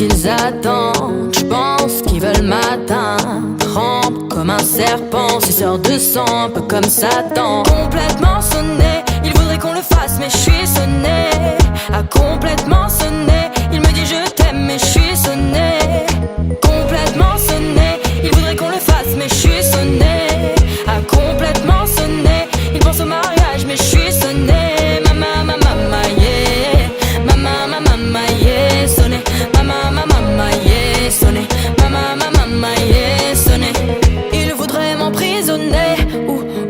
qu'ils attendent? J'pense qu'ils veulent m'atteindre. Rampe comme un serpent, suceur de sang, un peu comme Satan. Complètement sonné, il voudrait qu'on le fasse, mais j'suis sonné. A complètement sonné, il me dit je t'aime, mais j'suis sonné. Complètement sonné, il voudrait qu'on le fasse, mais j'suis sonné. A complètement sonné, il pense au mariage, mais j'suis sonné. Mama, mama, mama, yeah. Mama, mama, mama, yeah. Sonné. Mama, mama, mama, yeah. Sonné. Mama, mama, mama, yeah. Sonné. Il voudrait m'emprisonner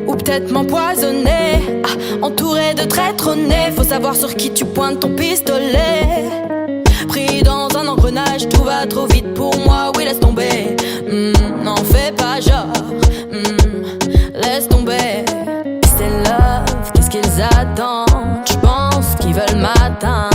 ou peut-être m'empoisonner. Ah, entouré de traîtres nés, faut savoir sur qui tu pointes ton pistolet. Pris dans un engrenage, tout va trop vite pour moi, oui laisse tomber. N'en fais pas genre, laisse tomber. C'est love, qu'est-ce qu'ils attendent? J'pense qu'ils veulent m'atteindre.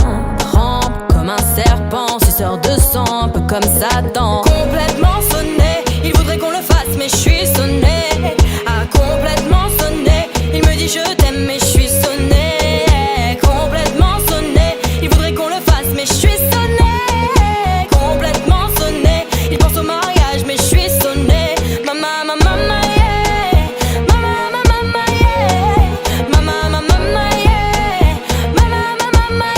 Rampe comme un serpent, suceur de sang, un peu comme Satan. Complètement sonné, il voudrait qu'on le fasse, mais j'suis sonné. Ah, complètement sonné, il me dit je t'aime, mais j'suis sonné. Complètement sonné, il voudrait qu'on le fasse, mais j'suis sonné. Complètement sonné, il pense au mariage, mais j'suis sonné. Mama, mama, mama, yeah. Mama, mama, mama, yeah. Mama, mama, mama, yeah. Mama, mama, mama,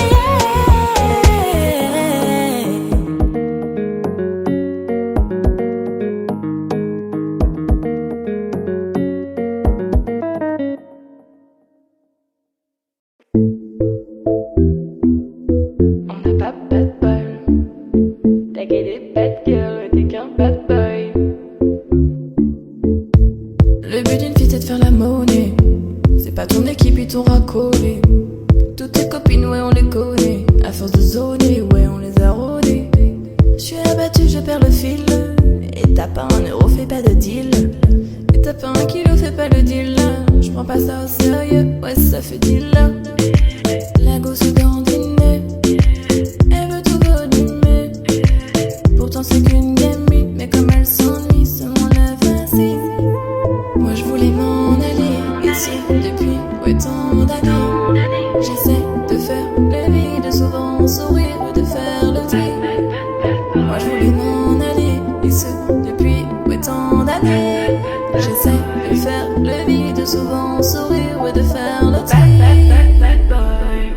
On n'a pas bad boy. T'as qu'à des bad girls, t'es qu'un bad boy. Le but d'une fille c'est de faire la monnaie. C'est pas ton équipe, ils t'ont racolé. Toutes tes copines, ouais, on les connaît. À force de zoner, ouais, on les a rôdées. J'suis abattu, je perds le fil. Et t'as pas un euro, fais pas de deal. Et t'as pas un kilo, fais pas le deal. J'prends pas ça au sérieux, ouais, ça fait deal. La go se dandinait. Elle veut tout volumer. Pourtant c'est qu'une gamine. Mais comme elle s'ennuie, c'est mon facile. Moi je voulais m'en aller ici depuis tant d'années. J'essaie de faire le vide, souvent sourire ou de faire le tri. Moi je voulais m'en aller ici depuis tant d'années. J'essaie de faire le vide, souvent sourire ou de faire le tri. Bad boy.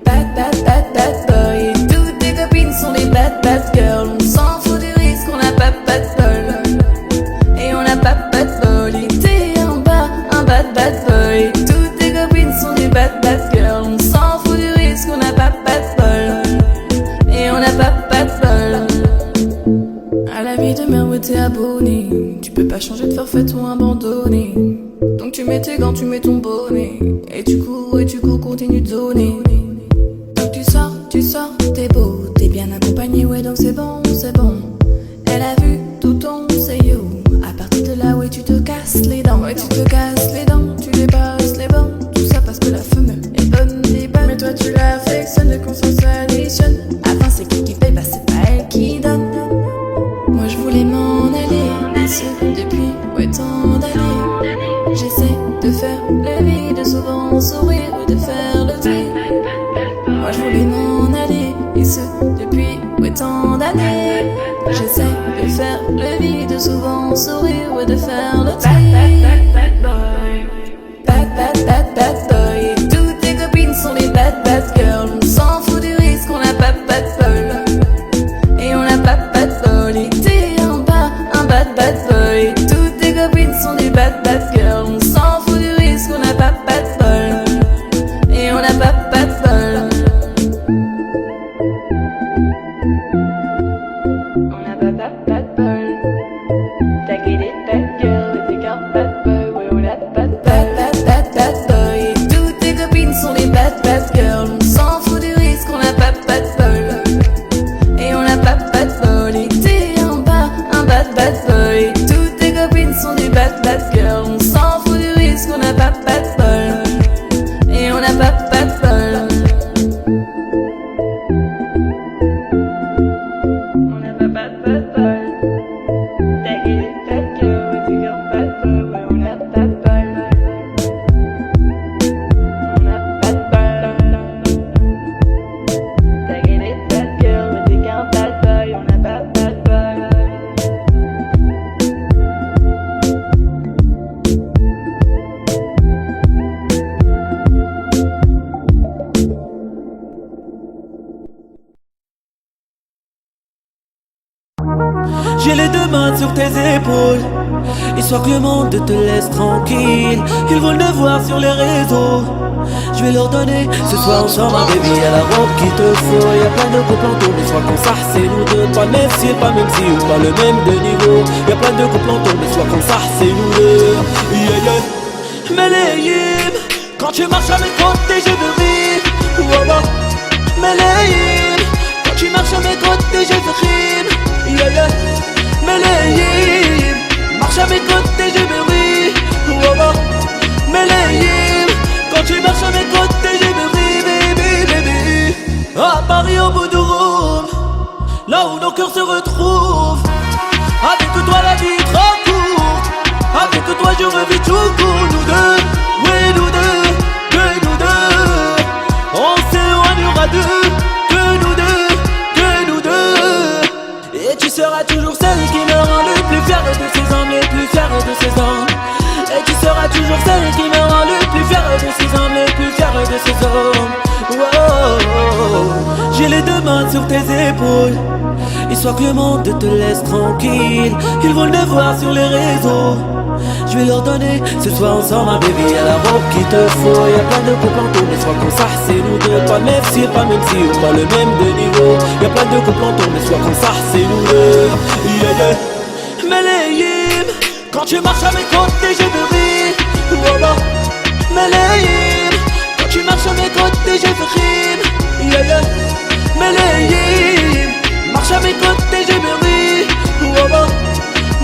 Bad, bad, bad, bad boy. Toutes tes copines sont des bad, bad girls. On s'en fout du risque, on n'a pas de bol. Et on n'a pas de bol. T'es en bas, un bad, bad boy. Toutes tes copines sont des bad, bad girls. On s'en fout du risque, on n'a pas de bol. Et on n'a pas de bol. À la vie de merde, ouais, t'es abonné. Tu peux pas changer de forfait ou abandonner. Donc tu mets tes gants, tu mets ton bonnet. Et tu cours, continue de zoner. Donc tu sors, t'es beau, t'es bien accompagné, ouais, donc c'est bon, c'est bon. Elle a vu tout ton yo. À partir de là, ouais, tu te casses les dents. Ouais, tu te casses les dents, tu dépasses les bornes. Tout ça parce que la femelle est bonne, est bonne. Mais toi tu l'affectionnes, le conscience additionne. Avant c'est qui paye, bah c'est pas elle qui donne. Moi je voulais m'en aller, ici depuis tant d'années. J'essaie de faire le vide, souvent sourire ou de faire le tri. Moi je voulais m'en aller, ici depuis tant d'années. J'essaie de faire le vide, souvent sourire ou de faire le tri. Bad boy. Bad, bad, bad, bad boy. Toutes tes copines sont des bad, bad girls. On s'en fout du risque, on n'a pas de bol. Et on n'a pas de bol. Et t'es en bas, un bad, bad boy. Toutes tes copines sont des bad, bad girls. On s'en fout du risque, on n'a pas de bol. Et on n'a pas de bol. On n'a pas bad boy. T'as qu'à des bad girls, J'ai les deux mains sur tes épaules, histoire que le monde te laisse tranquille. Ils veulent le voir sur les réseaux. Je vais leur donner ce soir ensemble un baby à la robe qu'il te faut. Y'a plein de couples en tour, mais soit qu'on s'arrête, c'est nous deux. Pas le même style, pas le même style, pas le même de niveau. Y'a plein de couples en tour, mais soit qu'on s'arrête, c'est nous deux. Yeah, yeah. Melayim, quand tu marches à mes côtés, je veux rire. Voilà. Melayim, quand tu marches à mes côtés, je veux rire. Yeah, yeah. Melayim, marche à mes côtés, je veux rire. Voilà. Melayim, quand tu marches à mes côtés, je veux rire, baby, baby. À Paris, au bout du Rhône, là où nos cœurs se retrouvent. Avec toi, la vie est trop courte. Avec toi, je revis tout court. Nous deux, oui, nous deux, que nous deux. On s'éloignera d'eux, que nous deux, que nous deux. Et tu seras toujours celle qui me rend le plus fier de ses hommes, les plus fiers de ses hommes. Et tu seras toujours celle qui me rend le plus fier de ses hommes, les plus fiers de ses hommes. Wow. J'ai les deux mains sur tes épaules, histoire que le monde te laisse tranquille. Ils veulent le voir sur les réseaux. Je vais leur donner ce soir ensemble un baby à la robe qu'il te faut. Y'a plein de couples en tour, mais soit qu'on s'arrête, c'est nous deux. Pas le même style, pas le même style, pas le même de niveau. Y'a plein de couples en tour, mais soit qu'on s'arrête, c'est nous deux. Yeah, yeah. Melayim, quand tu marches à mes côtés, je veux rire. Voilà. Melayim, quand tu marches à mes côtés, je veux rire. Yeah, yeah. Melayim, marche à mes côtés, je veux rire. Voilà.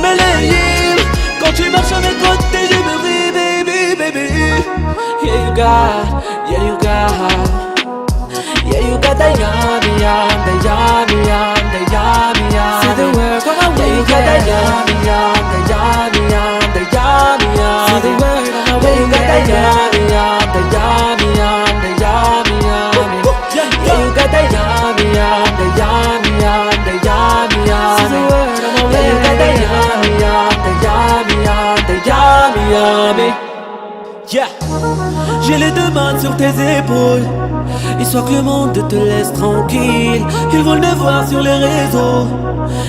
Melayim, quand tu marches à mes côtés, je veux rire, baby, baby. Yeah, you got that yummy, yum, the yummy, yum, the yummy, yum. See the world on my way, yeah, you got that yummy, yum, the yummy, yum, the yummy, yum. See the world on my way, you got that yummy, yum, the yummy, yum, the yummy, yum. Yeah, you got that yummy, yum, the yummy, yum, the yummy, yum. See the world on my way, you got that yummy, yum, the yummy, yum, the yummy, yummy. Yeah. J'ai les deux mains sur tes épaules, histoire que le monde te laisse tranquille. Ils veulent le voir sur les réseaux.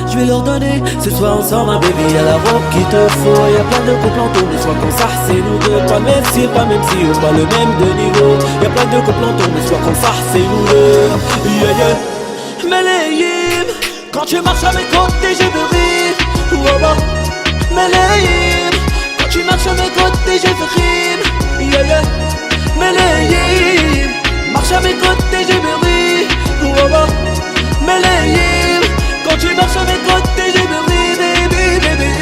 Je vais leur donner ce soir ensemble un baby à la robe qu'il te faut. Y'a plein de couples en tour, mais soit qu'on s'arrête, c'est nous deux. Pas le même style, pas le même style, pas le même de niveau. Y'a plein de couples en tour, mais soit qu'on s'arrête, c'est nous deux. Yeah, yeah. Melayim, quand tu marches à mes côtés, je veux rire. Voilà. Melayim, quand tu marches à mes côtés, je veux rire. Yeah, yeah. Melayim, marche à mes côtés, je veux rire. Voilà. Melayim, quand tu marches à mes côtés, je veux rire, baby, baby.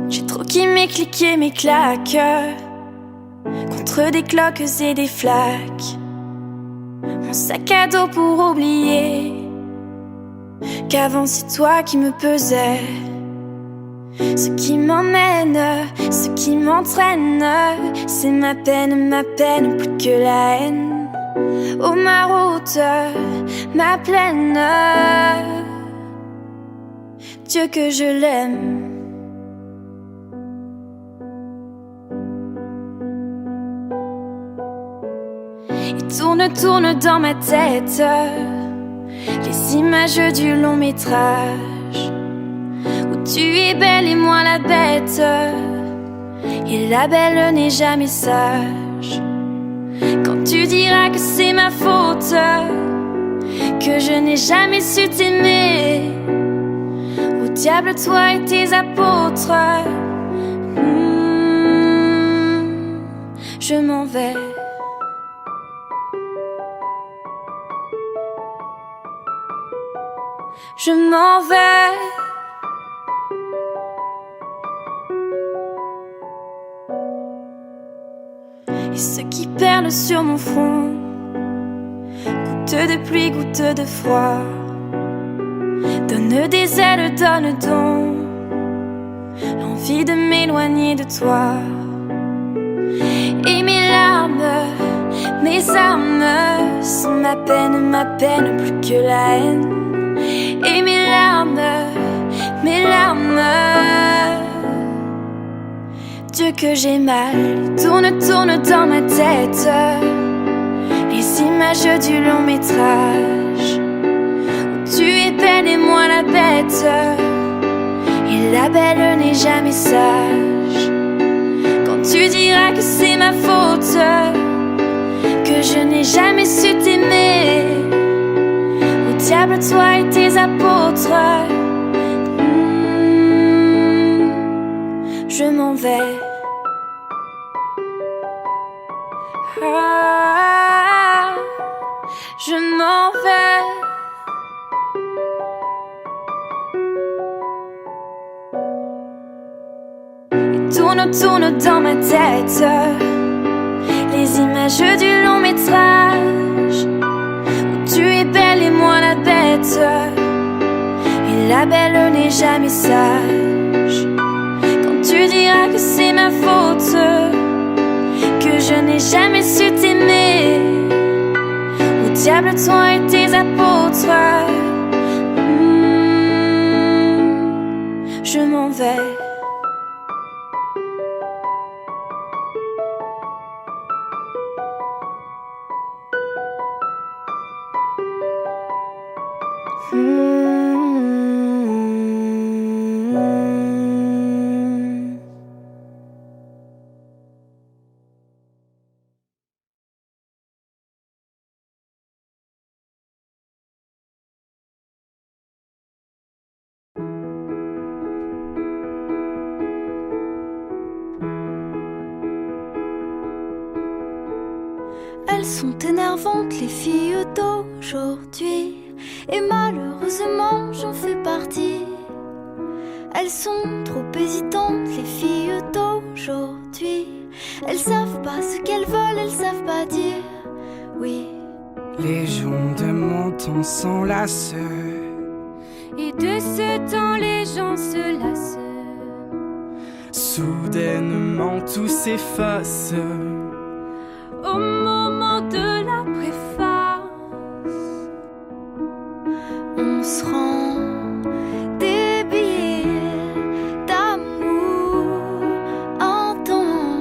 J'ai trop kiffé cliquer mes claques contre des cloques et des flaques. Mon sac à dos pour oublier qu'avant c'est toi qui me pesais. Ce qui m'emmène, ce qui m'entraîne, c'est ma peine plus que la haine. Oh ma route, ma plaine, Dieu que je l'aime. Tourne dans ma tête les images du long métrage où tu es belle et moi la bête, et la belle n'est jamais sage. Quand tu diras que c'est ma faute, que je n'ai jamais su t'aimer, au diable toi et tes apôtres, je m'en vais. Je m'en vais. Et ce qui perle sur mon front, goutte de pluie, goutte de froid, donne des ailes, donne donc l'envie de m'éloigner de toi. Et mes larmes, Mes armes sont ma peine plus que la haine. Et mes larmes, Dieu que j'ai mal, tourne dans ma tête. Les images du long métrage où tu es belle et moi la bête. Et la belle n'est jamais sage. Quand tu diras que c'est ma faute, que je n'ai jamais su t'aimer, au diable toi et tes apôtres. Je m'en vais. Ah, je m'en vais. Et tourne dans ma tête les images du long métrage où tu es belle et moi la bête. Et la belle n'est jamais sage. Quand tu diras que c'est ma faute, que je n'ai jamais su t'aimer, au diable toi et tes apôtres. Je m'en vais. Elles sont énervantes, les filles d'aujourd'hui, et malheureusement j'en fais partie. Elles sont trop hésitantes, les filles d'aujourd'hui. Elles savent pas ce qu'elles veulent, elles savent pas dire oui. Les gens de mon temps s'enlacent, et de ce temps les gens se lassent. soudainement tout s'efface. Au moment de la préface, On se rend débile d'amour un temps.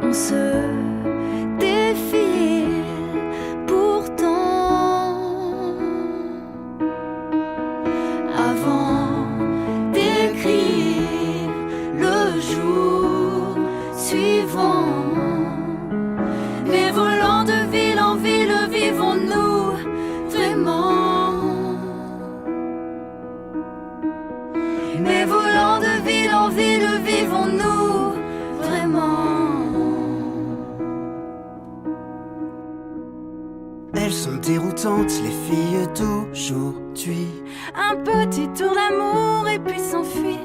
On se défile pourtant. Avant d'écrire le jour suivant, mais volant de ville en ville, vivons-nous vraiment? Mais volant de ville en ville, vivons-nous vraiment? Elles sont déroutantes, les filles d'aujourd'hui. un petit tour d'amour et puis s'enfuir.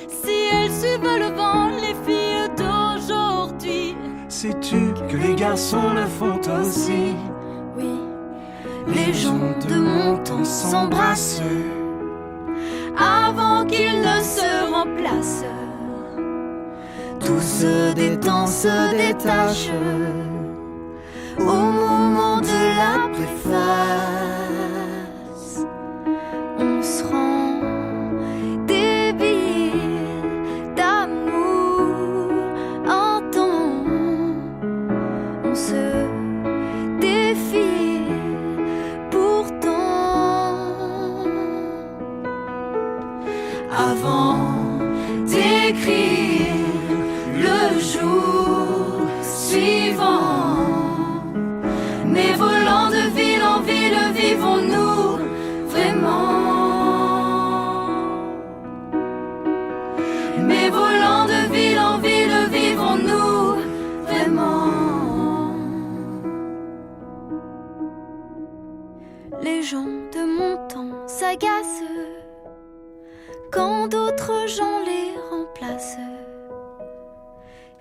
Si elles suivent le vent, les filles d'aujourd'hui. Sais-tu que les garçons le font aussi? Oui, les gens de mon temps s'embrassent Avant qu'ils ne se remplacent, tout se détend, se détache au moment de la préface. On se rend débile d'amour un temps. On se défile pourtant. Avant d'écrire le jour suivant, mais volant de ville en ville, vivons-nous vraiment? Mais volant de ville en ville, vivons-nous vraiment? Les gens de mon temps s'agacent quand d'autres gens les remplacent.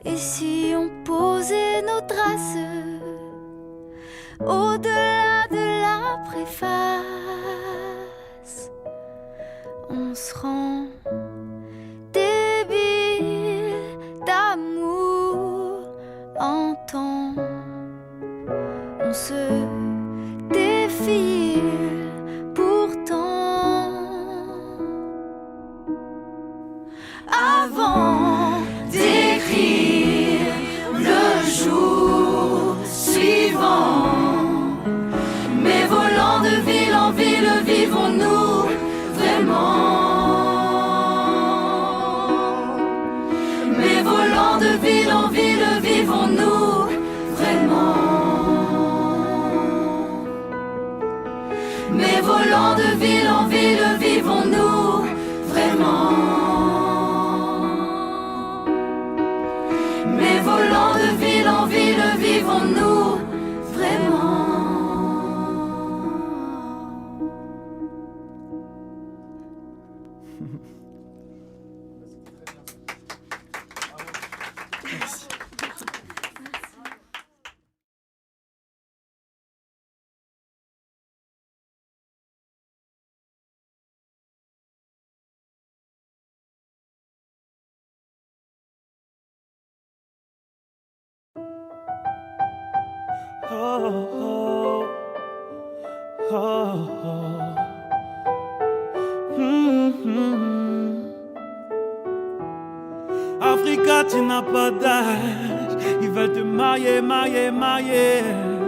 Et si on posait nos traces au-delà de la préface, on se rend débile d'amour en temps. de ville en ville, vivons-nous vraiment? Mais volant de ville en ville, vivons-nous vraiment? Mais volant de ville en ville, vivons-nous vraiment? Africa, tu n'as pas d'âge. Ils veulent te marier, marier, marier.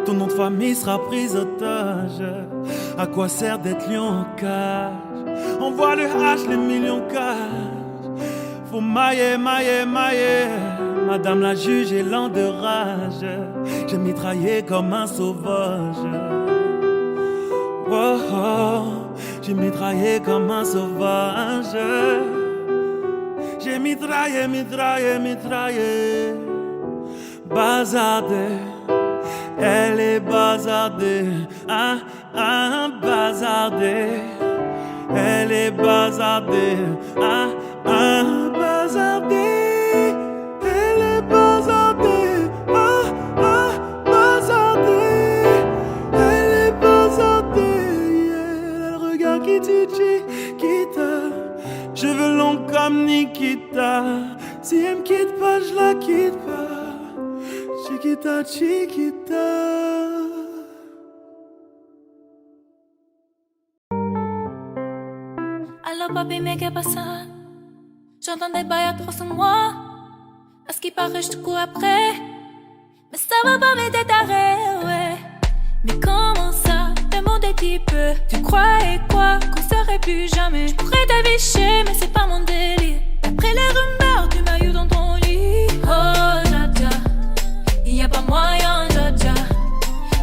Ton nom de famille sera pris otage. À quoi sert d'être lion en cage? On voit le H, les millions cash. Faut mailler, mailler, mailler. Madame la juge est lent de rage. J'ai mitraillé comme un sauvage. Oh, oh. J'ai mitraillé comme un sauvage. J'ai mitraillé, mitraillé, mitraillé. Bazardé, elle est bazardée. Ah, ah, bazardée. Elle est bazardée. Ah, ah, bazardée. Cheveux longs comme Nikita. Si elle me quitte pas, je la quitte pas. Chiquita, chiquita. Allô papi, mais qu'est-ce que ça? J'entends des bails atroces en moi. À ce qui paraît, je te cours après. Mais ça va pas m'aider taré, ouais. Mais comment ça? Le monde est petit peu. Tu croyais quoi? Qu'on serait plus jamais. Je pourrais t'afficher, mais c'est pas mon délire. Après les rumeurs, tu m'as eu dans ton lit. Oh, Jaja, y a pas moyen, Jaja.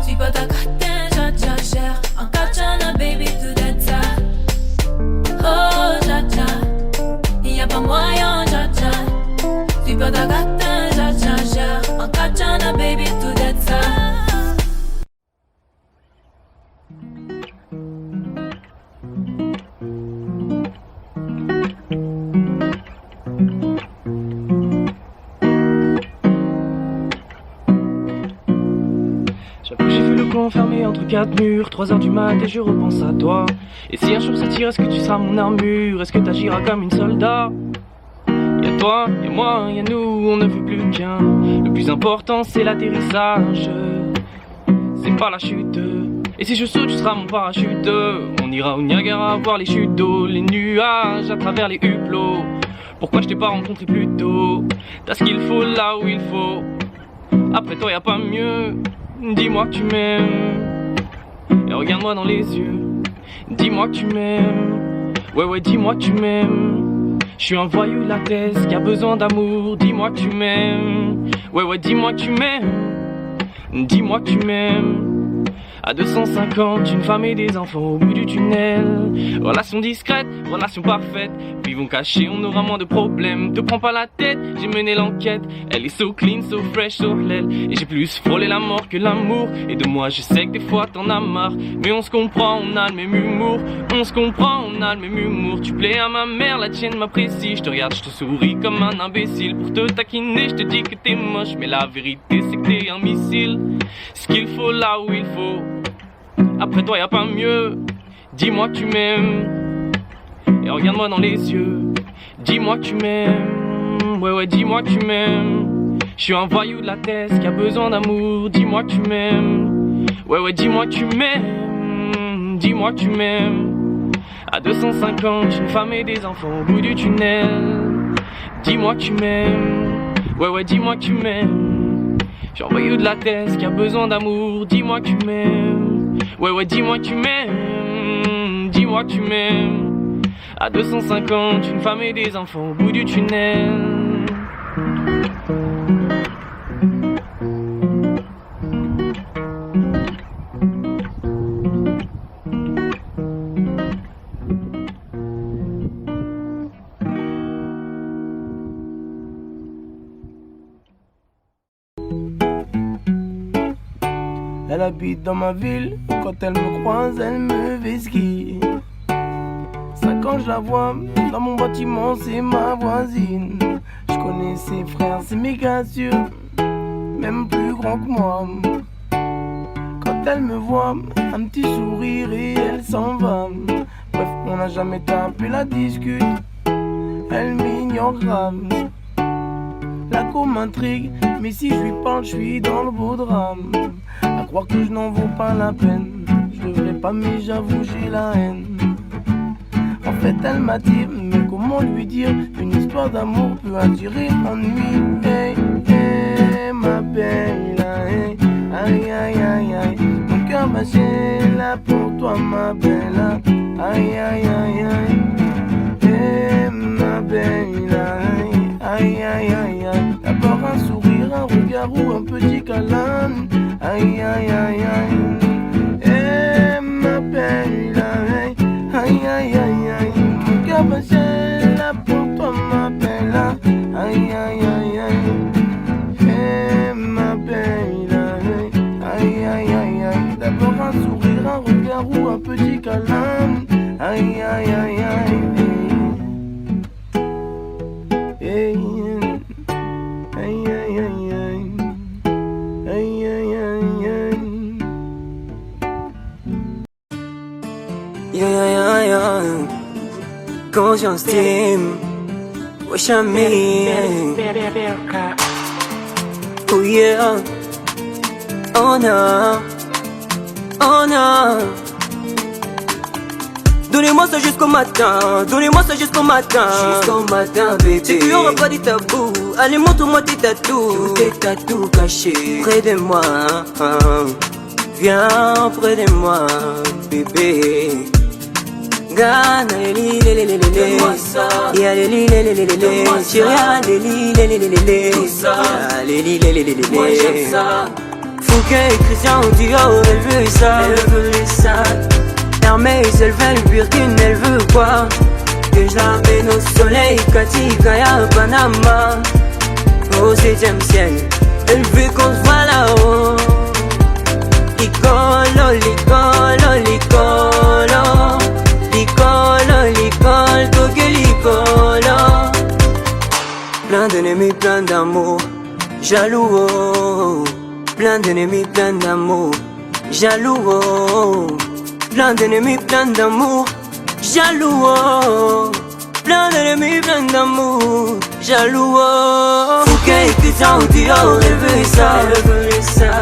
Suis pas ta catin, Jaja, gère. En katana, baby, tout d'être ça. Oh, Jaja, y a pas moyen, Jaja. Suis pas ta catin, Jaja, gère. En katana, baby, tout d'être ça. Enfermé entre quatre murs, 3h du mat et je repense à toi. Et si un jour ça tire, est-ce que tu seras mon armure? Est-ce que t'agiras comme une soldat? Y'a toi, y'a moi, y'a nous, on ne veut plus qu'un. Le plus important c'est l'atterrissage, c'est pas la chute. Et si je saute, tu seras mon parachute. On ira au Niagara voir les chutes d'eau, les nuages à travers les hublots. Pourquoi je t'ai pas rencontré plus tôt? T'as ce qu'il faut là où il faut. Après toi y'a pas mieux. Dis-moi que tu m'aimes. Et regarde-moi dans les yeux. Dis-moi que tu m'aimes. Ouais ouais, dis-moi que tu m'aimes. Je suis un voyou de la thèse qui a besoin d'amour. Dis-moi que tu m'aimes. Ouais ouais, dis-moi que tu m'aimes. Dis-moi que tu m'aimes. À 250, une femme et des enfants au bout du tunnel. Relation discrète, relation parfaite. Vivons cachés, on aura moins de problèmes. Te prends pas la tête, j'ai mené l'enquête. Elle est so clean, so fresh, so l'aile. Et j'ai plus frôlé la mort que l'amour. Et de moi, je sais que des fois t'en as marre. Mais on se comprend, on a le même humour. On se comprend, on a le même humour. Tu plais à ma mère, la tienne m'apprécie. Je te regarde, je te souris comme un imbécile. Pour te taquiner, je te dis que t'es moche. Mais la vérité, c'est que t'es un missile. Ce qu'il faut là où il faut. Après toi y'a pas mieux. Dis-moi que tu m'aimes. Et regarde-moi dans les yeux. Dis-moi que tu m'aimes. Ouais ouais, dis-moi que tu m'aimes. Je suis un voyou de la thèse qui a besoin d'amour. Dis-moi que tu m'aimes. Ouais ouais, dis-moi que tu m'aimes. Dis-moi que tu m'aimes. À 250, une femme et des enfants au bout du tunnel. Dis-moi que tu m'aimes. Ouais ouais, dis-moi que tu m'aimes. Je suis un voyou de la thèse qui a besoin d'amour. Dis-moi que tu m'aimes. Ouais ouais, dis-moi que tu m'aimes. Dis-moi que tu m'aimes. À 250, une femme et des enfants au bout du tunnel. Elle habite dans ma ville, quand elle me croise, elle me vesquille. 5 ans je la vois, dans mon bâtiment c'est ma voisine. Je connais ses frères, c'est méga sûr, même plus grand que moi. Quand elle me voit, un petit sourire et elle s'en va. Bref, on n'a jamais tapé la discute, elle m'ignore grave. La co m'intrigue, mais si je lui parle, je suis dans le beau drame. À croire que je n'en vaux pas la peine, je devrais pas, mais j'avoue j'ai la haine. En fait elle m'attire, mais comment lui dire? Une histoire d'amour peut attirer ennui. Hey, hey, ma belle, hey, aïe, aïe, aïe, aïe. Mon cœur battait là pour toi, ma belle, aïe, aïe, aïe, aïe. Hey, ma belle, aïe, aïe, aïe, aïe. D'abord un sourire, un regard ou un petit câlin. Aïe, aïe, aïe, aïe. Hey, ma belle, aïe, aïe, aïe, aïe. Mon cœur battait là pour toi, ma belle. Aïe, aïe, aïe, aïe. Hey, ma belle, aïe, aïe, aïe, aïe. D'abord un sourire, un regard ou un petit câlin. Aïe, aïe, aïe, aïe. Hey, aïe, aïe, aïe, aïe. Aïe, aïe, aïe, aïe. Yeah, yeah, yeah. Conscience team. Wesh ami. Oh yeah. Oh no. Oh no. Donnez-moi ça jusqu'au matin, donnez-moi ça jusqu'au matin. Jusqu'au matin, bébé. Si tu auras pas dit tabou, allez montre-moi tes tatous. Tous tes tatous cachés près de moi. Viens près de moi, bébé. Gana les li les les les les. Y'a les li les les les les. Tira les li les les les les. Les li les les les les. Moi j'aime ça. Fouquet et Christian Dior, elle veut ça, elle veut ça. Hermès, elle veut le Birkin, elle veut quoi? Que je l'amène au soleil, Cathy, Kaya, Panama. Au 7ème ciel, elle veut qu'on se voit là-haut. Licolo, licolo, licolo. Licolo, licolo, toque licolo. Plein d'ennemis, plein d'amour, jaloux, oh. Plein d'ennemis, plein d'amour, jaloux, oh. Plein d'ennemis, plein d'amour, jaloux, oh. Plein d'ennemis, plein d'amour, jaloux, oh. Fouquet et Christian Dior, elle veut ça, elle veut ça.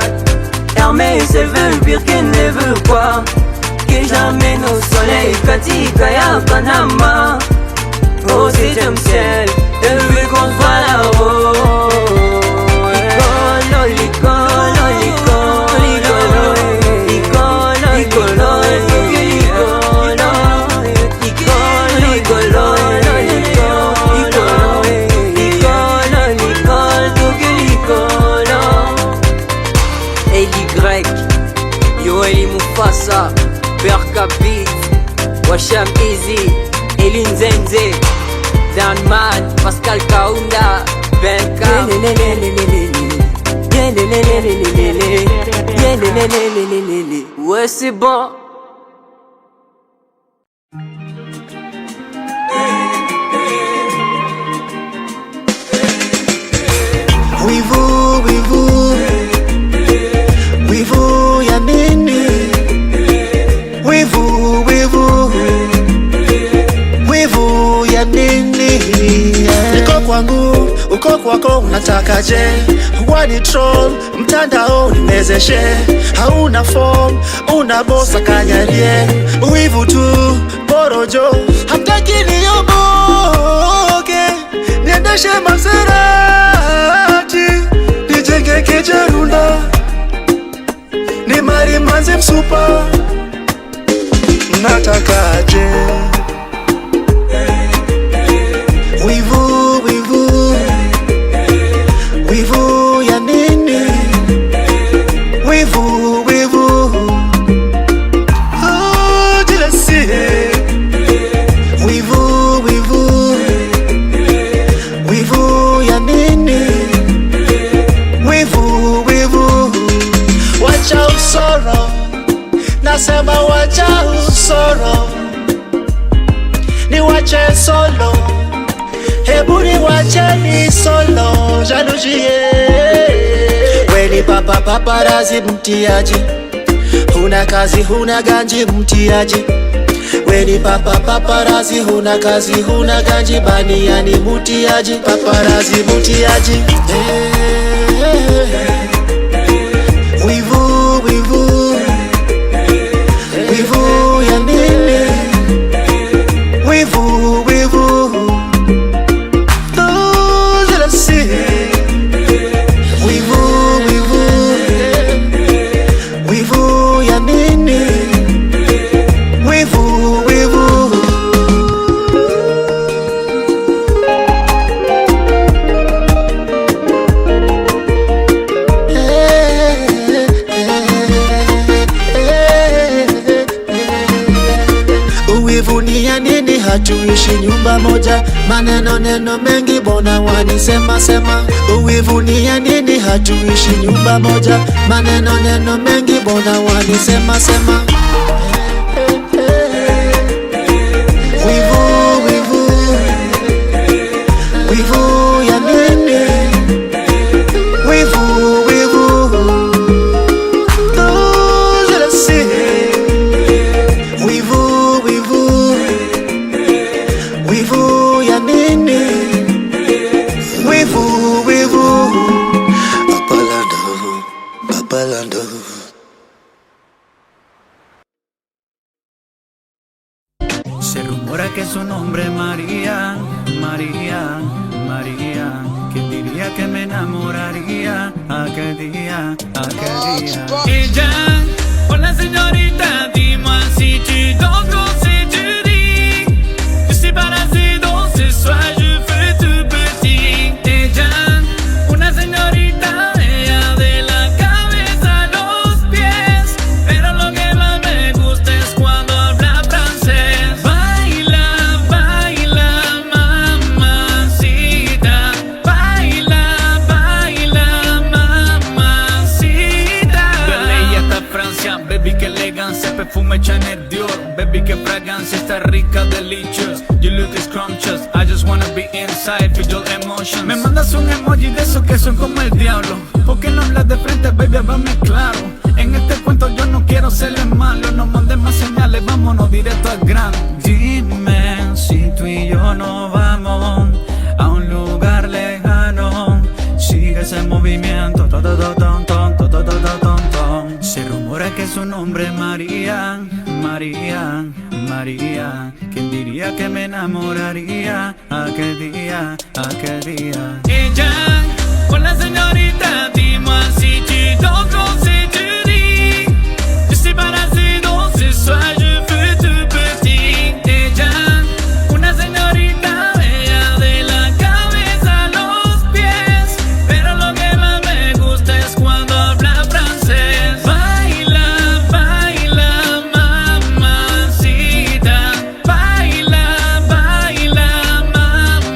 Hermès, elle veut le Birkin, elle veut quoi? Que je l'amène au soleil, Cathy, Kaya, Panama. Au 7ème ciel, elle veut qu'on se voit là-haut. Licolo, licolo, licolo, licolo, licolo, licolo. Mufasa, Berkabit, Washam Easy, Elin Zenze, Danman, Pascal Kaunda, Benka. Ouais, c'est bon. Oui vous, oui vous, oui vous, ya nini? Oui vous, oui vous, oui vous, ya nini? Niko kwangu, uko kwako unatakaje? Wani troll, mtandao nimezeshe. Hauna form, unabosa kanyarie. Wivu tu, porojo, hamtaki niyoboke. Niendeshe Maserati, nijenge Kejerunda, ni mari manze msupa. Natakaje? Wivu, wivu, wivu ya nini? Wivu, wivu, oh, jealousy. Wivu, wivu, wivu ya nini? Wivu, wivu, watch out so. nasema wacha usoro, niwache solo, hebu niwache ni solo, janujie. Weni papa paparazi mtiaji, huna kazi huna ganji mtiaji. Weni papa paparazi, huna kazi huna ganji, baniani mutiaji, paparazi mutiaji. Wivu wivu wivu ya nini? Wivu wivu those that I see. Wivu wivu wivu ya nini? Wivu wivu. Uwivunia nini? Hatuishi nyumba moja, maneno neno mengi bona wanisema sema. Uwivunia nini? Hatuishi nyumba moja, maneno neno mengi bona wanisema sema. Wivu wivu wivu ya nini? Wivu wivu those that I see. Wivu wivu wivu ya nini? Wivu wivu. Papalando, papalando. Se rumora que su nombre es María, María, María. ¿Quién diría que me enamoraría aquel día, aquel día? Ella, hola señorita, dis-moi si tu danses quand c'est tu dis. Je suis parasé dans ce soir, je fais tout petit. Ella, una señorita, ella de la cabeza a los pies. Pero lo que más me gusta es cuando habla francés. Baila, baila, mamacita. Baila, baila, mamacita. De ley hasta Francia, baby, que elegancia. Perfume Chanel Dior, baby, que fragancia. Está rica, delicious. You look scrumptious. I just wanna be inside, feel your emotions. Me mandas un emoji de esos que son como el diablo. ¿Por qué no hablas de frente, baby? Háblame claro. En este cuento yo no quiero serle malo. No mandes más señales, vámonos directo al grano. Dime si tú y yo no vamos a un lugar lejano. Sigue ese movimiento, se rumora que su nombre es María, María, María. ¿Quién diría que me enamoraría aquel día, aquel día? Ella, hola señorita, dis-moi si tu danses quand c'est tu dis. Je suis parasé dans ce soir, je fais tout petit. Ella, una señorita, ella de la cabeza a los pies. Pero lo que más me gusta es cuando habla francés. Baila, baila, mamacita. Baila, baila,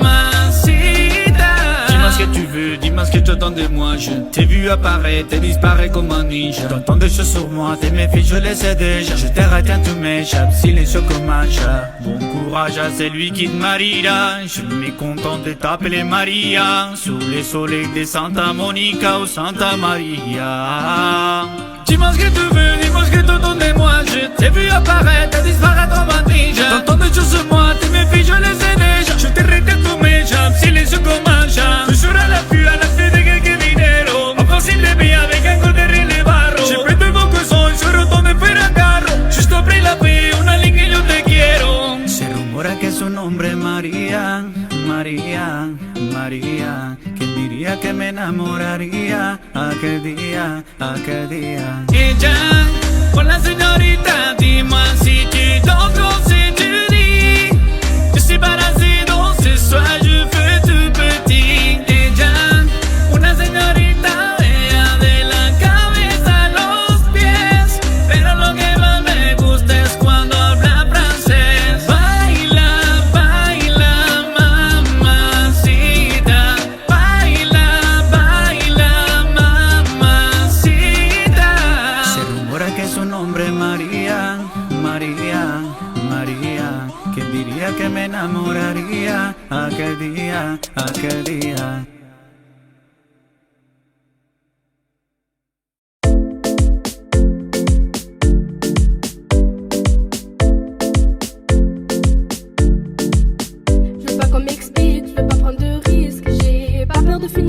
mamacita. Dis-moi ce que tu veux, dis-moi ce que tu attends de moi. Je t'ai vu apparaître et disparaître comme un ninja. T'entends des choses sur moi, tes méfies je les sais déjà. Je t'ai raté, tout m'échappe, silencieux comme un chat. Bon courage à celui qui te mariera. Je me contente de t'appeler Maria. Sous les soleils de Santa Monica ou Santa Maria. Dis-moi ce que tu veux, dis-moi ce que tu attends de moi. Je t'ai vu apparaître et disparaître comme un ninja. T'entends des choses sur moi, tes méfies je les sais déjà. Je t'ai raté, tout m'échappe, silencieux comme un chat. Toujours à l'affût de quelques dinero. Impossible de bien avec un coup de relais barro. J'ai pris de vos cousins, solo donde fuera carro. Juste après la paix, una ligne yo te quiero. Se rumora que su nombre es María, María, María. ¿Quién diría que me enamoraría aquel día, aquel día? Ella, hola señorita, dis-moi si tu danses quand c'est tu dis. Je suis parasé dans ce soir, je fais tout petit. Ella, una señorita, ella de la cabeza a los pies. Pero lo que más me gusta es cuando habla francés. Baila, baila, mamacita. Baila, baila, mamacita. Se rumora que su nombre es María,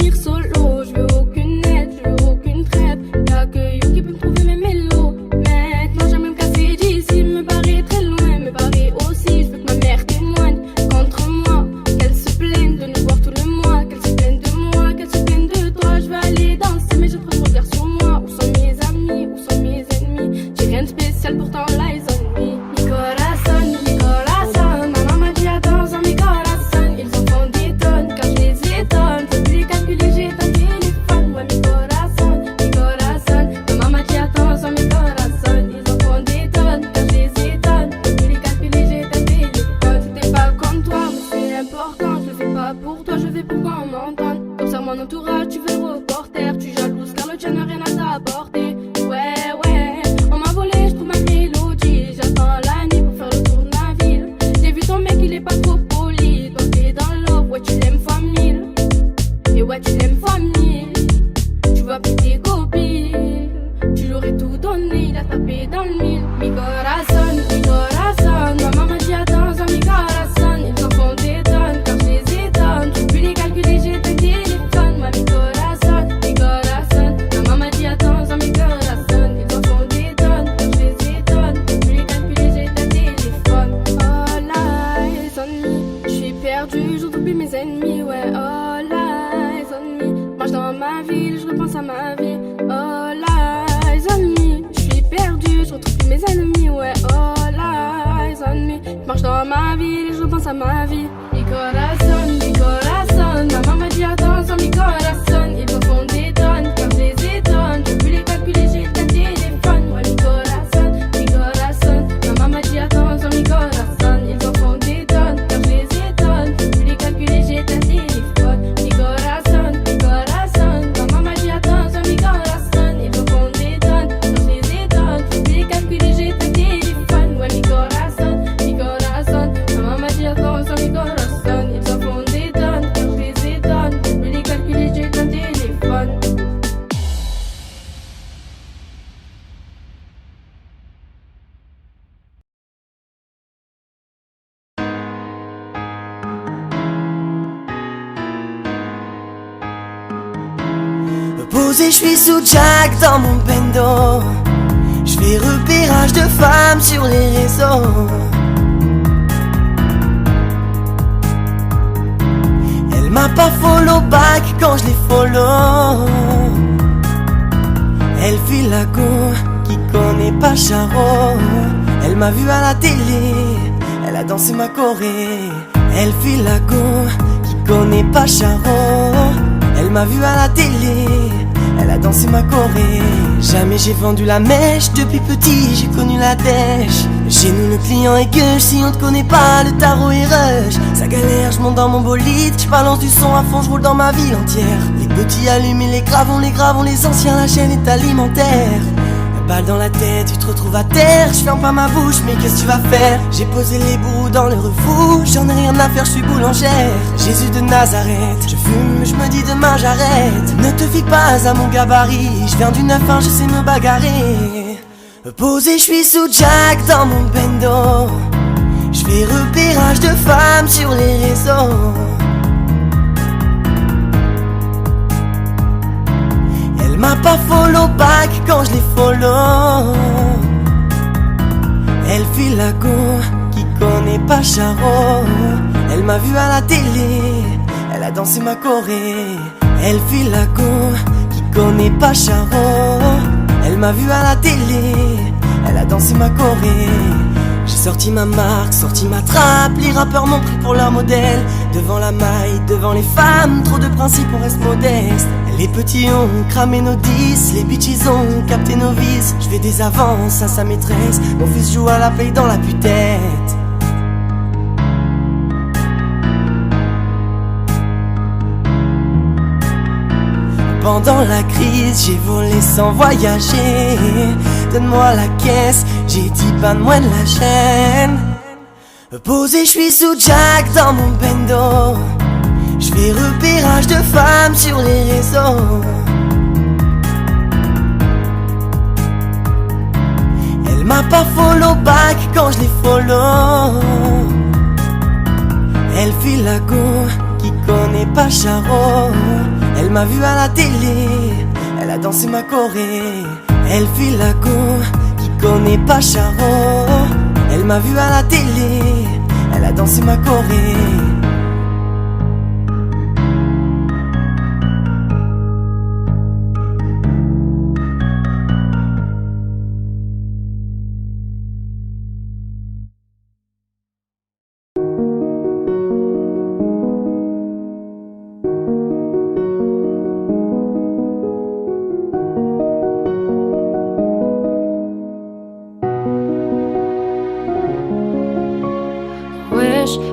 finir solo. Je veux aucune aide, je veux aucune trêve. Y'a que You qui peut me trouver mes mélos. Maintenant j'aime me casser d'ici, me barrer très loin, me barrer aussi. Je veux que ma mère témoigne contre moi, qu'elle se plaigne de nous voir tout le mois, qu'elle se plaigne de moi, qu'elle se plaigne de toi. Je veux aller danser mais j'ai trop de regards sur moi. Où sont mes amis, où sont mes ennemis? J'ai rien de spécial pourtant là ils ont mis. Mi corazón, maman m'a dit attends mi corazón. Ils en font des tonnes quand je les étonne. Faut plus les calculer, j'ai ton téléphone. Ouais mi corazón, maman m'a dit attends mi corazón. Ils en font des tonnes quand je les étonne. Faut plus les calculer, j'ai ton téléphone. C'était pas comme toi mais c'est important. Je le fais pas pour toi, je fais pour qu'on m'entende. Comme ça mon entourage, tu veux le reporter. Tu jalouses car le tien n'a rien à t'apporter. Ouais, on m'a volé, je trouve ma mélodie. J'attends la nuit pour faire le tour de ma ville. J'ai vu ton mec, il est pas trop poli. Toi t'es dans l'offre, ouais tu l'aimes fois 1000. Et ouais tu l'aimes fois 1000. Tu vois plus tes copines. Tu l'aurais tout donné, il a tapé dans le mille. Mi corazón, maman m'a dit attends mi corazón. Ils en font des tonnes quand je les étonne. Je peux plus les calculer, j'ai ton téléphone. Moi mi corazón, maman m'a dit attends mi corazón. Ils en font des tonnes quand je les étonne. Je peux plus les calculer, j'ai ton téléphone. Oh lies on me, je suis perdu, j'oublie mes ennemis. Ouais, oh lies on me, marche dans ma ville, je repense à ma vie. Oh lies on me, je suis perdu, je retrouve plus mes ennemis. Ouais, oh lies on me, marche dans ma ville, je repense à ma vie. Mi corazón, maman m'a dit attends mi corazón. Ils en font des tonnes quand je les étonne. Je peux plus les calculer, j'ai ton téléphone. Ouais, mi corazón, maman m'a dit attends mi corazón. Ils en font des tonnes quand je les étonne. Je peux plus les calculer, j'ai ton téléphone. Mi corazón, maman m'a dit attends mi corazón. Ils en font des tonnes quand je les étonne. Je peux plus les calculer, j'ai ton téléphone. Ouais, mi corazón, maman m'a dit attends mi corazón. Ils en font des tonnes quand je les étonne. Je peux plus les calculer, j'ai ton téléphone. Posé, je suis sous Jack dans mon bendo. Je fais repérage de femmes sur les réseaux. Elle m'a pas follow back quand je les follow. Elle file la go qui connaît pas Charo. Elle m'a vu à la télé, elle a dansé ma choré. Elle file la go qui connaît pas Charo. Elle m'a vu à la télé, elle a dansé ma choré. Jamais j'ai vendu la mèche, depuis petit j'ai connu la dèche. Chez nous le client est gueuche, si on te connaît pas le tarot est rush. Ça galère, je monte dans mon bolide, je balance du son à fond, je roule dans ma ville entière. Les petits allument et les gravons, les anciens, la chaîne est alimentaire. Balle dans la tête, tu te retrouves à terre. Je ferme pas ma bouche, mais qu'est-ce que tu vas faire? J'ai posé les bouts dans le refout, j'en ai rien à faire, je suis boulangère. Jésus de Nazareth, je fume, je me dis demain j'arrête. Ne te fie pas à mon gabarit, je viens du 9-1, je sais me bagarrer. Posé, je suis sous Jack dans mon bendo. Je fais repérage de femmes sur les réseaux. Elle m'a pas follow back quand je les follow. Elle file la go qui connaît pas Charo. Elle m'a vu à la télé, elle a dansé ma choré. Elle file la go qui connaît pas Charo. Elle m'a vu à la télé, elle a dansé ma choré. J'ai sorti ma marque, sorti ma trappe. Les rappeurs m'ont pris pour leur modèle. Devant la maille, devant les femmes, trop de principes, on reste modeste. Les petits ont cramé nos 10, les bitches ont capté nos vices. Je fais des avances à sa maîtresse, mon fils joue à la play dans la putette. Pendant la crise, j'ai volé sans voyager. Donne-moi la caisse, j'ai dit pas de moins de la chaîne. Posé, je suis sous Jack dans mon bendo. Je fais repérage de femmes sur les réseaux. Elle m'a pas follow back quand je les follow. Elle file la go qui connaît pas Charo. Elle m'a vu à la télé, elle a dansé ma choré. Elle file la go, qui connaît pas Charo. Elle m'a vu à la télé, elle a dansé ma choré.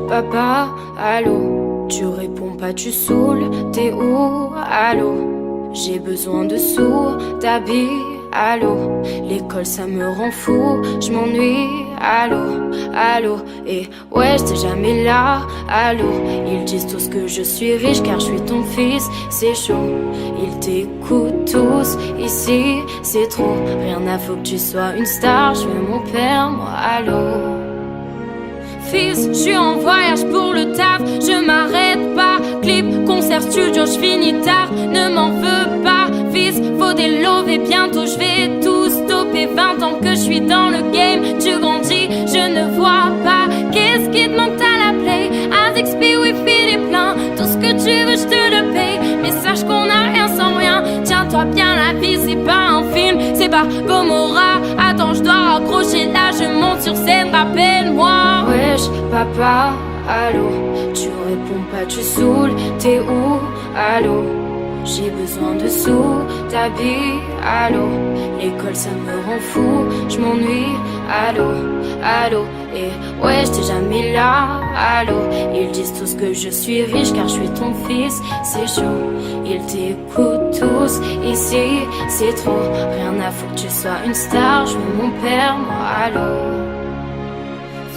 Papa, allô, tu réponds pas, tu saoules, t'es où, allô, j'ai besoin de sous, t'habilles, allô, l'école ça me rend fou, je m'ennuie, allô, allô, et ouais j'étais jamais là, allô, ils disent tous que je suis riche car je suis ton fils, c'est chaud, ils t'écoutent tous, ici c'est trop, rien à faut que tu sois une star, je veux mon père, moi, allô. Fils, je suis en voyage pour le taf, je m'arrête pas. Clip, concert, studio, je finis tard, ne m'en veux pas. Fils, faut des loves et bientôt je vais tout stopper. 20 ans que je suis dans le game, tu grandis, je ne vois pas. Qu'est-ce qui te manque à la play? ASXP, Wi-Fi, les pleins, tout ce que tu veux, je te le paye. Mais sache qu'on a rien sans rien, tiens-toi bien, la vie c'est pas un film, c'est pas Gomorrah. Attends, je dois raccrocher là, je monte sur scène, rappelle-moi. Wesh, papa, allô, tu réponds pas, tu saoules, t'es où, allô, j'ai besoin de sous, t'habilles, allô, l'école ça me rend fou, je m'ennuie, allô, allô, et ouais j'étais jamais là, allô, ils disent tous que je suis riche car je suis ton fils, c'est chaud, ils t'écoutent tous, ici c'est trop, rien à foutre que tu sois une star, je veux mon père, moi, allô.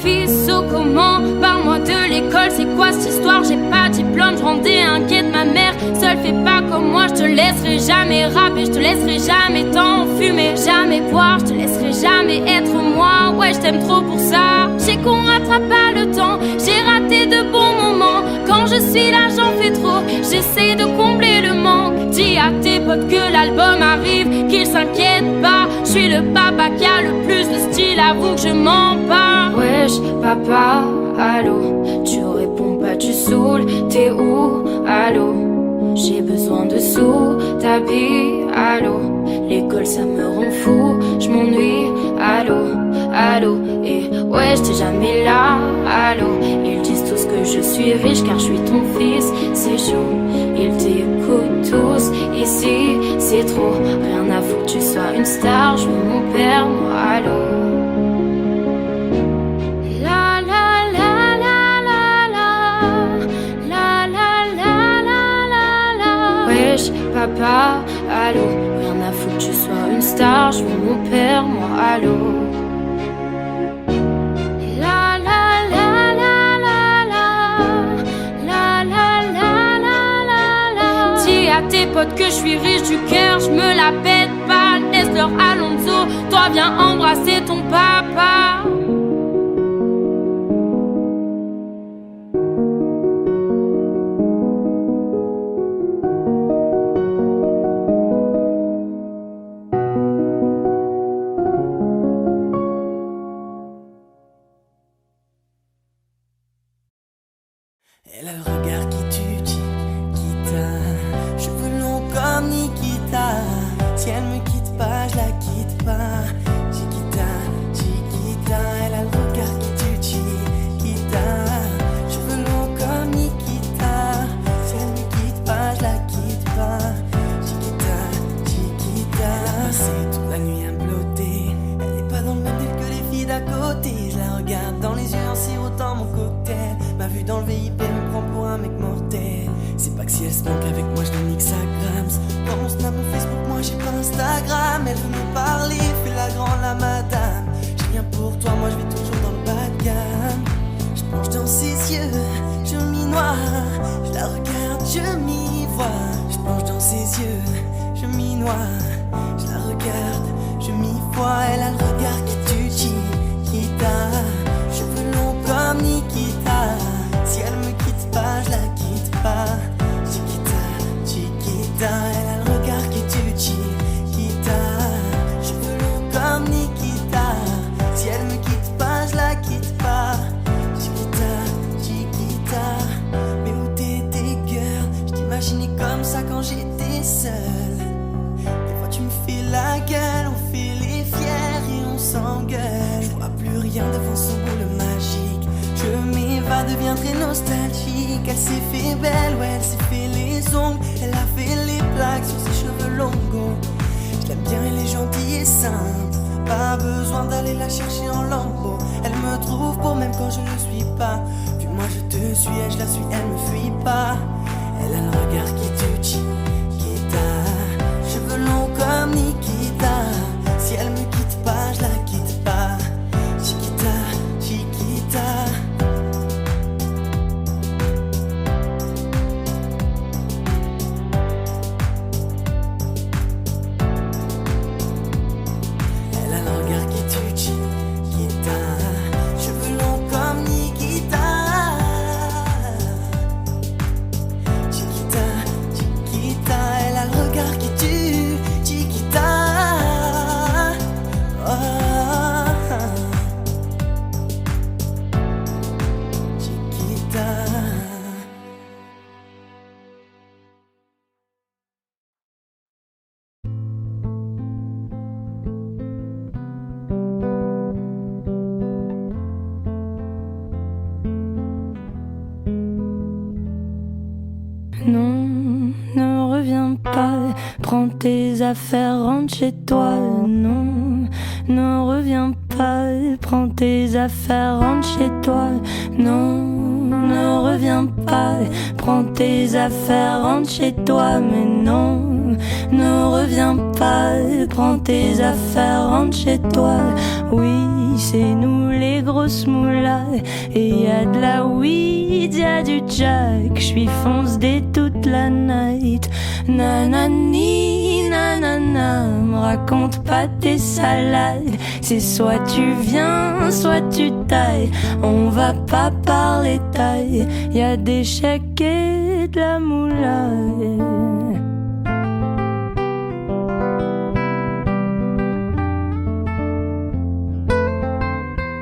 Fils, oh comment, parle-moi de l'école, c'est quoi cette histoire? J'ai pas de diplôme, je rendais inquiète ma mère. Seule fais pas comme moi, je te laisserai jamais rapper, je te laisserai jamais t'enfumer, jamais boire, je te laisserai jamais être moi. Ouais, je t'aime trop pour ça. J'ai qu'on rattrape pas le temps, j'ai raté de bons moments. Quand je suis là, j'en fais trop, j'essaie de combler le manque. Dis à tes potes que l'album arrive, qu'ils s'inquiètent pas. Je suis le papa qui a le plus de style, avoue que je mens pas. Wesh, papa, allô, tu réponds pas, tu saoules, t'es où, allô, j'ai besoin de sous, t'habilles, allô, l'école ça me rend fou, je m'ennuie, allô, allô, et ouais j'étais jamais là, allô, ils disent tous que je suis riche car je suis ton fils, c'est chaud, ils t'écoutent tous, ici c'est trop, rien à foutre que tu sois une star, je veux mon père, moi, allô. Papa, allô, rien à foutre que tu sois une star, je veux mon père, moi, allô. La la la la la la la la la la la. Dis à tes potes que je suis riche du cœur, je me la pète pas, laisse-leur Alonso, toi viens embrasser ton papa. Elle a le regard qui tue, Chiquita. Cheveux longs comme Nikita. Si elle me quitte pas, je la quitte pas. Chiquita, Chiquita. Elle a le regard qui tue, Chiquita. Cheveux longs comme Nikita. Si elle me quitte pas, je la quitte pas. Chiquita, Chiquita. Elle a passé toute la nuit à me blotter. Elle est pas dans le même deal que les filles d'à côté. Je la regarde dans les yeux en sirotant mon cocktail. Ma vue dans le VIP me prend pour un mec mortel. C'est pas que si elle se manque avec moi je la nique sa grams. Dans mon snap, mon Facebook, moi j'ai pas Instagram. Elle veut me parler, fais la grande la madame. J'ai rien pour toi, moi je vais toujours dans le bas de gamme. Je plonge dans ses yeux, je m'y noie. Je la regarde, je m'y vois. Je plonge dans ses yeux, je m'y noie. Je la regarde, je m'y vois. Elle a le regard qui tue, Chiquita. Cheveux longs comme Nikita. Si elle me quitte pas, je la quitte pas. seul. Des fois tu me fais la gueule, on fait les fiers et on s'engueule. Je vois plus rien devant son boule magique. Je m'évade, deviens très nostalgique. Elle s'est fait belle, ouais, elle s'est fait les ongles. Elle a fait les plaques sur ses cheveux longs. Je l'aime bien, elle est gentille et simple. Pas besoin d'aller la chercher en lambeaux. Elle me trouve beau même quand je ne suis pas. Puis moi je te suis et je la suis, elle me fuit pas. Elle a le regard qui tue, Chiquita. Cheveux longs comme Nikita. Si elle me quitte pas, je la quitte pas. Chiquita, Chiquita. Non, ne reviens pas, prends tes affaires, rentre chez toi. Non, ne reviens pas, prends tes affaires, rentre chez toi. Non, ne reviens pas, prends tes affaires, rentre chez toi. Mais non, ne reviens pas, prends tes affaires, rentre chez toi. Oui, c'est nous les grosses moulas, et y a de la weed, y a du jack. J'suis fonce dès toute la night. Nanani, nanana, me raconte pas tes salades. C'est soit tu viens, soit tu tailles. On va pas parler taille. Y a des chèques et de la moula.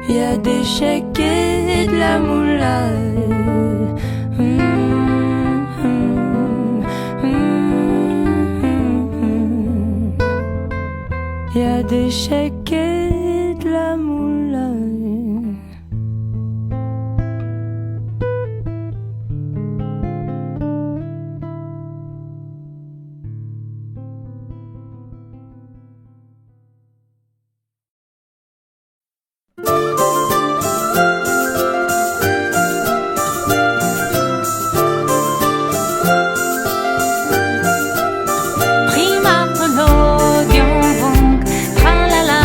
Y a des chèques et de la moula. Y a des chèques et de la moula. Prima monologue en banque, tra la la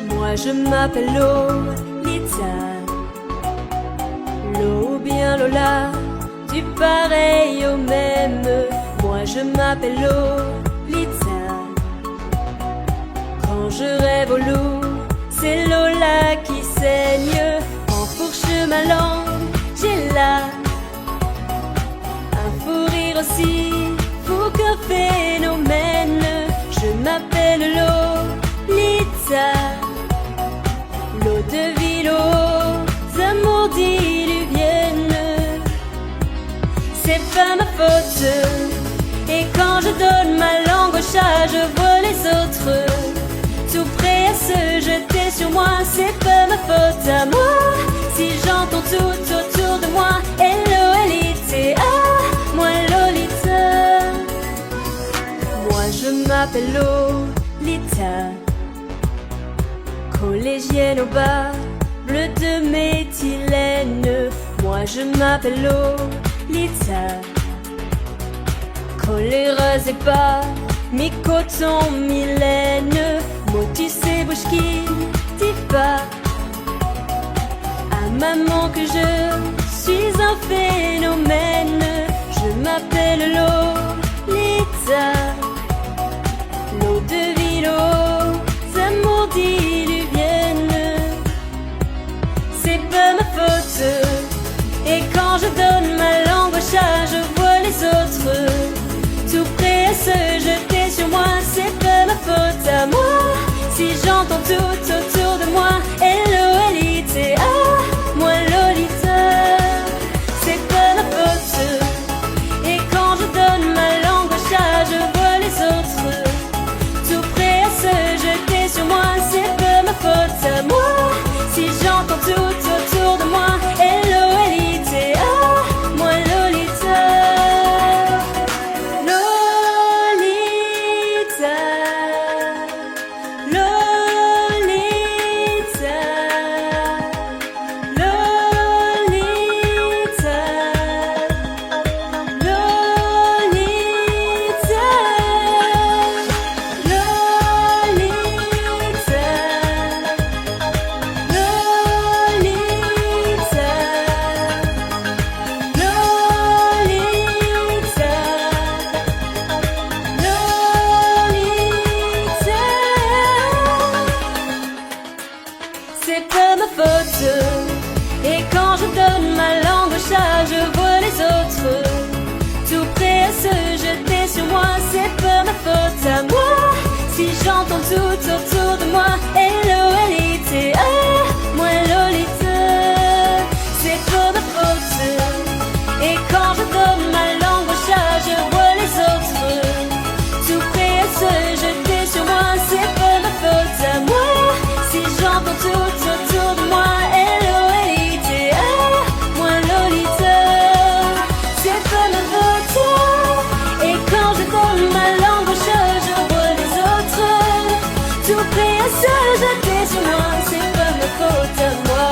Moi je m'appelle Lolita, Lo ou bien Lola, du pareil au même. Moi je m'appelle Lolita. Quand je rêve au loup, c'est Lola qui saigne. Enfourche ma langue, j'ai là un fou rire aussi fou qu'un phénomène. Je m'appelle Lolita, l'eau de ville aux amours diluviennes. C'est pas ma faute, et quand je donne ma langue au chat, je vois les autres tout prêts à se jeter sur moi. C'est pas ma faute à moi si j'entends tout autour de moi. L-O-L-I-T-A, moi Lolita. Moi je m'appelle Lolita, collégienne au bas, bleu de méthylène. Moi je m'appelle Lolita, coléreuse et pas mi-coton, mi-laine. Motus et bouche qui dit pas à maman que je suis un phénomène. Je m'appelle Lolita, l'eau de ville aux amours diluviennes. C'est pas ma faute, et quand je donne ma langue au chat, je vois les autres tout prêts à se jeter sur moi. C'est pas ma faute à moi si j'entends tout autour de moi. L-O-L-I-T-A, moi Lolita. C'est pas ma faute, et quand je donne ma langue au chat, je vois les autres tout prêts à se jeter sur moi. C'est pas ma faute à moi si j'entends tout autour de moi. L-O-L-I-T-A, moi Lolita. C'est pas ma faute, et quand je donne ma langue au chat, je vois les autres tout prêts à se jeter sur moi. C'est pas ma faute à moi si j'entends tout autour de moi. L-O-L-I-T-A, moi Lolita. C'est pas ma faute, et quand je donne ma langue au chat, je vois les autres tout prêts à se jeter sur moi. C'est pas ma faute à moi si j'entends tout autour de moi. L-O-L-I-T-A, moi Lolita. C'est pas ma faute, et quand je donne ma langue au chat, je vois les autres tout prêts à se jeter sur moi. C'est pas ma faute à moi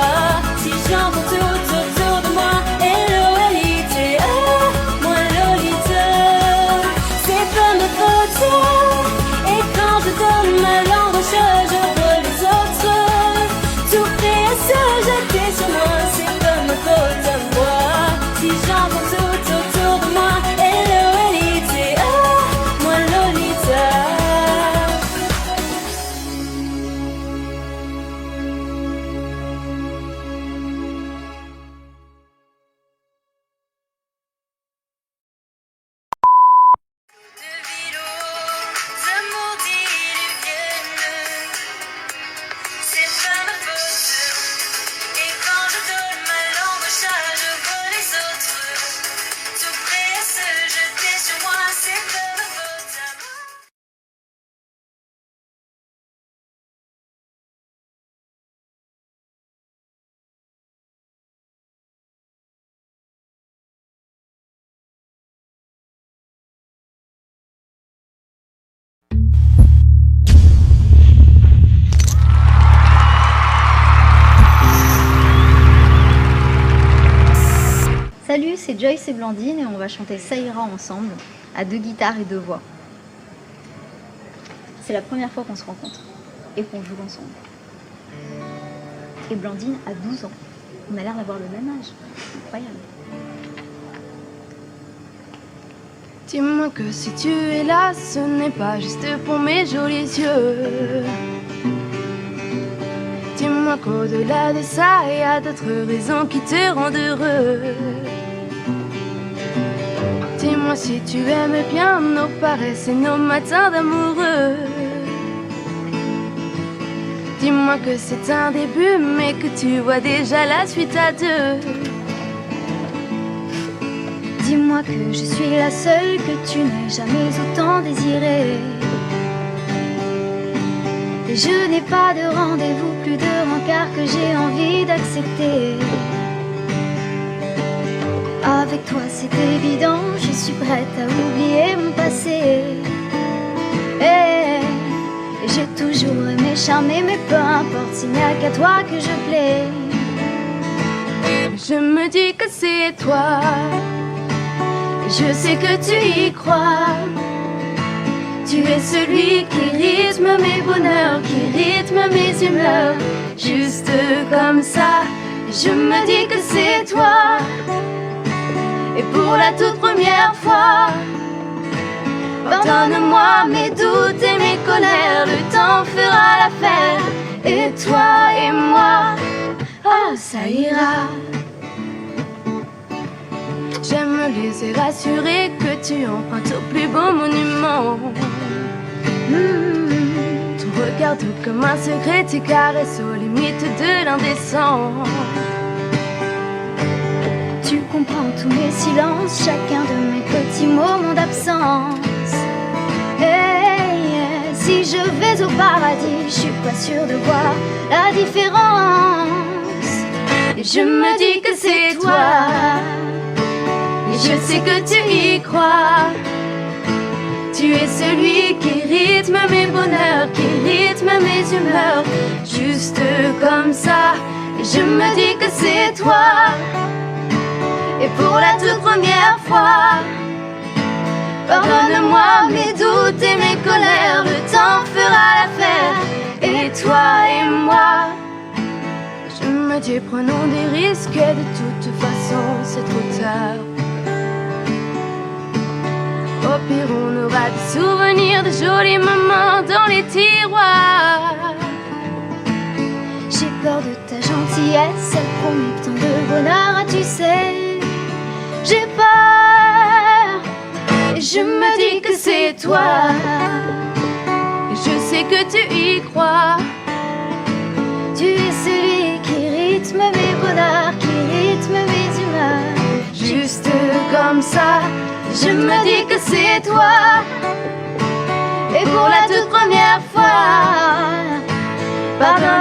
si j'entends tout autour de moi. L-O-L-I-T-A, moi Lolita. C'est pas ma faute, et quand je donne ma langue au chat, je vois les autres tout prêts à se jeter sur moi. C'est pas ma faute à moi si j'entends tout autour de moi. L-O-L-I-T-A, moi Lolita. Salut, c'est Joyce et Blandine et on va chanter Ça ira ensemble à 2 guitares et 2 voix. C'est la première fois qu'on se rencontre et qu'on joue ensemble. et Blandine a 12 ans. On a l'air d'avoir le même âge. Incroyable. Dis-moi que si tu es là, ce n'est pas juste pour mes jolis yeux. Dis-moi qu'au-delà de ça, il y a d'autres raisons qui te rendent heureux. Dis-moi si tu aimes bien nos paresses et nos matins d'amoureux. Dis-moi que c'est un début, mais que tu vois déjà la suite à deux. Dis-moi que je suis la seule que tu n'aies jamais autant désirée. Et je n'ai pas de rendez-vous, plus de rencard que j'ai envie d'accepter. Avec toi c'est évident, je suis prête à oublier mon passé. Et j'ai toujours aimé charmer, mais peu importe, s'il n'y a qu'à toi que je plais. Je me dis que c'est toi, je sais que tu y crois. Tu es celui qui rythme mes bonheurs, qui rythme mes humeurs. Juste comme ça, je me dis que c'est toi. Et pour la toute première fois, pardonne-moi mes doutes et mes colères, le temps fera l'affaire. Et toi et moi, ah ça ira. J'aime me laisser rassurer que tu empruntes au plus beau monument. Ton regard tout comme un secret, tes caresses aux limites de l'indécent. Tu comprends tous mes silences, chacun de mes petits moments d'absence. Hey, si je vais au paradis, je suis pas sûre de voir la différence. Et je me dis que c'est toi, et je sais que tu y crois. Tu es celui qui rythme mes bonheurs, qui rythme mes humeurs. Juste comme ça, et je me dis que c'est toi. Et pour la toute première fois, pardonne-moi mes doutes et mes colères, le temps fera l'affaire. Et toi et moi, je me dis prenons des risques, et de toute façon c'est trop tard. Au pire on aura des souvenirs, de jolis moments dans les tiroirs. J'ai peur de ta gentillesse, elle promet tant de bonheur, tu sais. J'ai peur, et je me dis que c'est toi. Et je sais que tu y crois. Tu es celui qui rythme mes bonheurs, qui rythme mes humeurs. Juste comme ça, je me dis que c'est toi. Et pour la toute première fois, pardonne